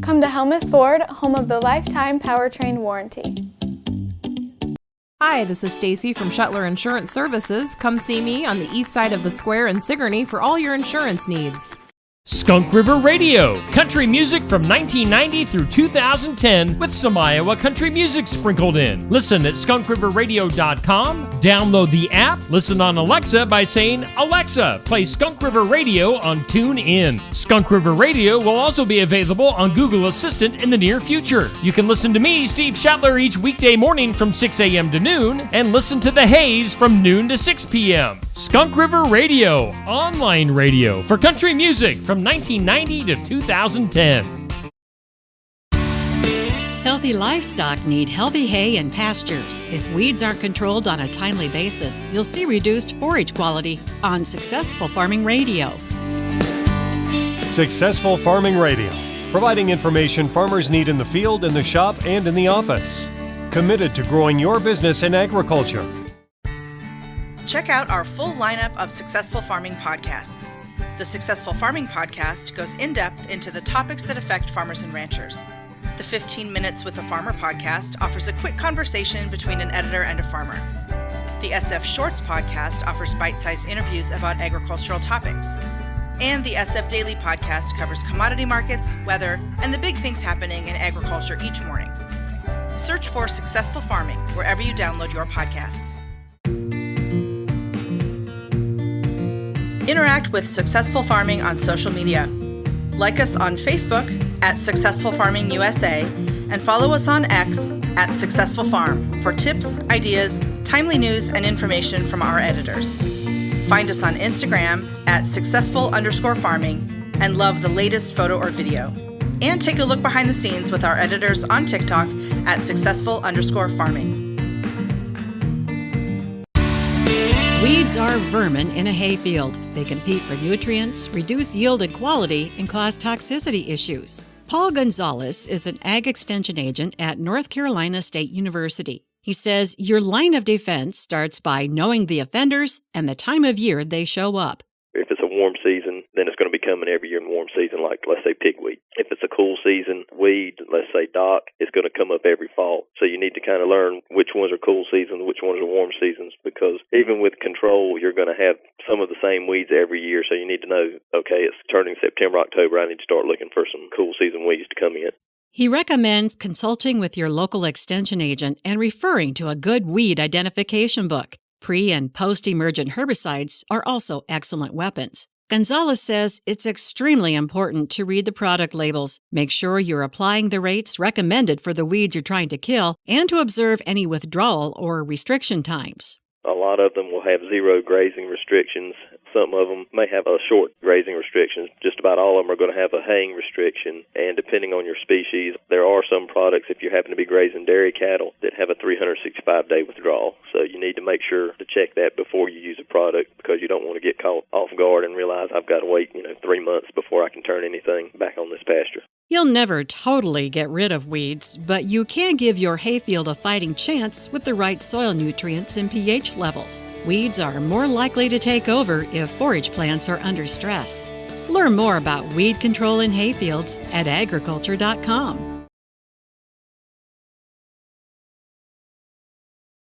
Come to Helmuth Ford, home of the lifetime powertrain warranty. Hi, this is Stacy from Shuttler Insurance Services. Come see me on the east side of the square in Sigourney for all your insurance needs. Skunk River Radio, country music from 1990 through 2010 with some Iowa country music sprinkled in. Listen at skunkriverradio.com, download the app, listen on Alexa by saying, Alexa, play Skunk River Radio on TuneIn. Skunk River Radio will also be available on Google Assistant in the near future. You can listen to me, Steve Shuttler, each weekday morning from 6 a.m. to noon and listen to The Haze from noon to 6 p.m. Skunk River Radio, online radio for country music from 1990 to 2010. Healthy livestock need healthy hay and pastures. If weeds aren't controlled on a timely basis, you'll see reduced forage quality on Successful Farming Radio. Successful Farming Radio, providing information farmers need in the field, in the shop, and in the office. Committed to growing your business in agriculture. Check out our full lineup of Successful Farming podcasts. The Successful Farming podcast goes in-depth into the topics that affect farmers and ranchers. The 15 Minutes with a Farmer podcast offers a quick conversation between an editor and a farmer. The SF Shorts podcast offers bite-sized interviews about agricultural topics. And the SF Daily podcast covers commodity markets, weather, and the big things happening in agriculture each morning. Search for Successful Farming wherever you download your podcasts. Interact with Successful Farming on social media. Like us on Facebook at Successful Farming USA and follow us on X at Successful Farm for tips, ideas, timely news, and information from our editors. Find us on Instagram at successful_farming and love the latest photo or video. And take a look behind the scenes with our editors on TikTok at successful_farming. Weeds are vermin in a hayfield. They compete for nutrients, reduce yield and quality, and cause toxicity issues. Paul Gonzalez is an ag extension agent at North Carolina State University. He says your line of defense starts by knowing the offenders and the time of year they show up. If it's a warm season, then it's going to be coming every year in warm season, like, let's say, pigweed. If it's a cool season weed, let's say dock, it's going to come up every fall. So you need to kind of learn which ones are cool seasons, which ones are warm seasons, because even with control, you're going to have some of the same weeds every year. So you need to know, okay, it's turning September, October, I need to start looking for some cool season weeds to come in. He recommends consulting with your local extension agent and referring to a good weed identification book. Pre- and post-emergent herbicides are also excellent weapons. Gonzalez says it's extremely important to read the product labels, make sure you're applying the rates recommended for the weeds you're trying to kill, and to observe any withdrawal or restriction times. A lot of them will have zero grazing restrictions. Some of them may have a short grazing restriction. Just about all of them are going to have a haying restriction. And depending on your species, there are some products, if you happen to be grazing dairy cattle, that have a 365-day withdrawal. So you need to make sure to check that before you use a product, because you don't want to get caught off guard and realize I've got to wait 3 months before I can turn anything back on this pasture. You'll never totally get rid of weeds, but you can give your hayfield a fighting chance with the right soil nutrients and pH levels. Weeds are more likely to take over if forage plants are under stress. Learn more about weed control in hayfields at agriculture.com.